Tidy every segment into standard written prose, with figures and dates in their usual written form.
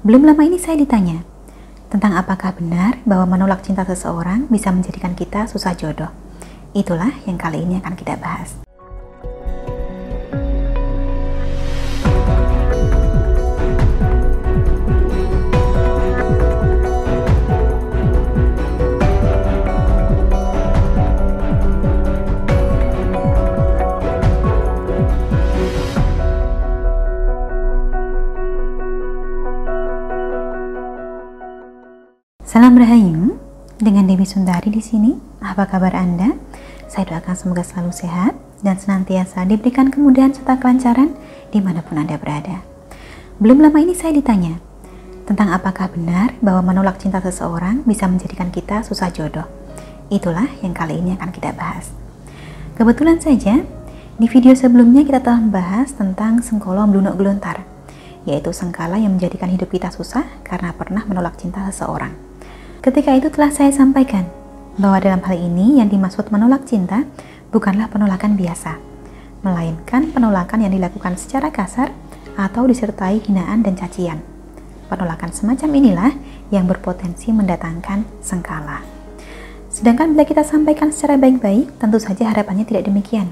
Belum lama ini saya ditanya, tentang apakah benar bahwa menolak cinta seseorang bisa menjadikan kita susah jodoh. Itulah yang kali ini akan kita bahas. Salam Rahayu, dengan Dewi Sundari di sini. Apa kabar Anda? Saya doakan semoga selalu sehat dan senantiasa diberikan kemudahan serta kelancaran dimanapun Anda berada. Belum lama ini saya ditanya, tentang apakah benar bahwa menolak cinta seseorang bisa menjadikan kita susah jodoh. Itulah yang kali ini akan kita bahas. Kebetulan saja, di video sebelumnya kita telah membahas tentang sengkolo blunuk gelontar, yaitu sengkala yang menjadikan hidup kita susah karena pernah menolak cinta seseorang. Ketika itu telah saya sampaikan bahwa dalam hal ini yang dimaksud menolak cinta bukanlah penolakan biasa, melainkan penolakan yang dilakukan secara kasar atau disertai hinaan dan cacian. Penolakan semacam inilah yang berpotensi mendatangkan sengkala. Sedangkan bila kita sampaikan secara baik-baik, tentu saja harapannya tidak demikian.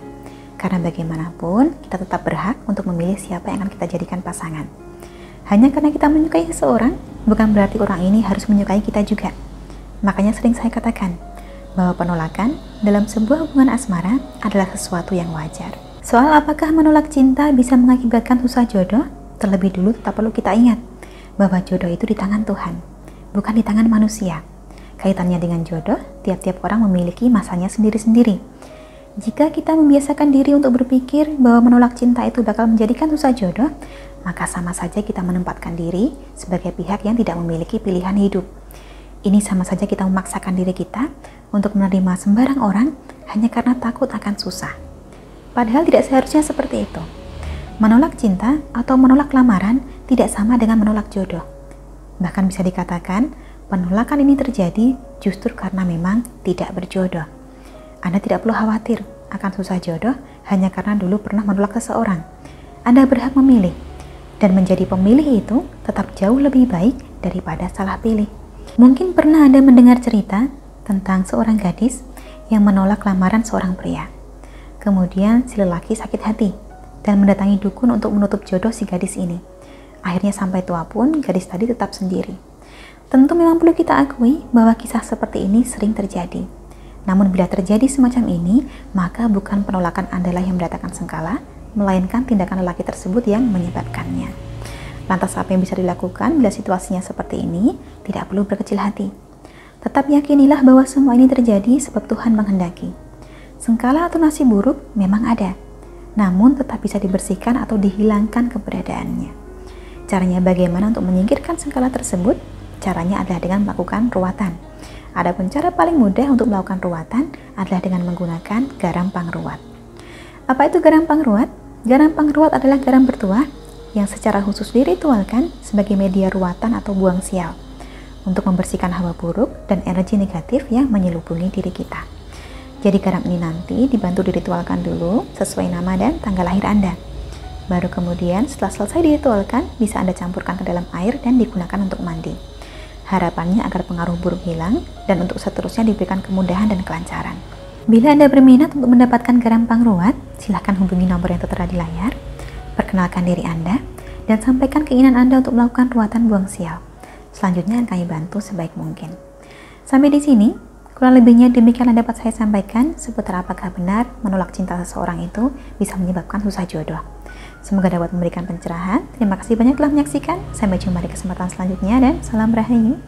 Karena bagaimanapun, kita tetap berhak untuk memilih siapa yang akan kita jadikan pasangan. Hanya karena kita menyukai seseorang, bukan berarti orang ini harus menyukai kita juga. Makanya sering saya katakan, bahwa penolakan dalam sebuah hubungan asmara adalah sesuatu yang wajar. Soal apakah menolak cinta bisa mengakibatkan susah jodoh, terlebih dulu tetap perlu kita ingat, bahwa jodoh itu di tangan Tuhan, bukan di tangan manusia. Kaitannya dengan jodoh, tiap-tiap orang memiliki masanya sendiri-sendiri. Jika kita membiasakan diri untuk berpikir bahwa menolak cinta itu bakal menjadikan susah jodoh, maka sama saja kita menempatkan diri sebagai pihak yang tidak memiliki pilihan hidup. Ini sama saja kita memaksakan diri kita untuk menerima sembarang orang hanya karena takut akan susah. Padahal tidak seharusnya seperti itu. Menolak cinta atau menolak lamaran tidak sama dengan menolak jodoh. Bahkan bisa dikatakan, penolakan ini terjadi justru karena memang tidak berjodoh. Anda tidak perlu khawatir akan susah jodoh hanya karena dulu pernah menolak seseorang. Anda berhak memilih, dan menjadi pemilih itu tetap jauh lebih baik daripada salah pilih. Mungkin pernah Anda mendengar cerita tentang seorang gadis yang menolak lamaran seorang pria. Kemudian si lelaki sakit hati dan mendatangi dukun untuk menutup jodoh si gadis ini. Akhirnya sampai tua pun gadis tadi tetap sendiri. Tentu memang perlu kita akui bahwa kisah seperti ini sering terjadi. Namun bila terjadi semacam ini, maka bukan penolakan Anda yang mendatangkan sengkala, melainkan tindakan lelaki tersebut yang menyebabkannya. Lantas apa yang bisa dilakukan bila situasinya seperti ini? Tidak perlu berkecil hati. Tetap yakinilah bahwa semua ini terjadi sebab Tuhan menghendaki. Sengkala atau nasib buruk memang ada, namun tetap bisa dibersihkan atau dihilangkan keberadaannya. Caranya bagaimana untuk menyingkirkan sengkala tersebut? Caranya adalah dengan melakukan ruatan. Adapun cara paling mudah untuk melakukan ruatan adalah dengan menggunakan garam pangruat. Apa itu garam pangruat? Garam pangruat adalah garam bertuah yang secara khusus diritualkan sebagai media ruatan atau buang sial untuk membersihkan hawa buruk dan energi negatif yang menyelubungi diri kita. Jadi garam ini nanti dibantu diritualkan dulu sesuai nama dan tanggal lahir Anda. Baru kemudian setelah selesai diritualkan, bisa Anda campurkan ke dalam air dan digunakan untuk mandi. Harapannya agar pengaruh buruk hilang dan untuk seterusnya diberikan kemudahan dan kelancaran. Bila Anda berminat untuk mendapatkan garam pangruat, silahkan hubungi nomor yang tertera di layar. Perkenalkan diri Anda dan sampaikan keinginan Anda untuk melakukan ruatan buang sial. Selanjutnya akan kami bantu sebaik mungkin. Sampai di sini, kurang lebihnya demikian yang dapat saya sampaikan seputar apakah benar menolak cinta seseorang itu bisa menyebabkan susah jodoh. Semoga dapat memberikan pencerahan. Terima kasih banyak telah menyaksikan. Sampai jumpa di kesempatan selanjutnya dan salam Rahayu.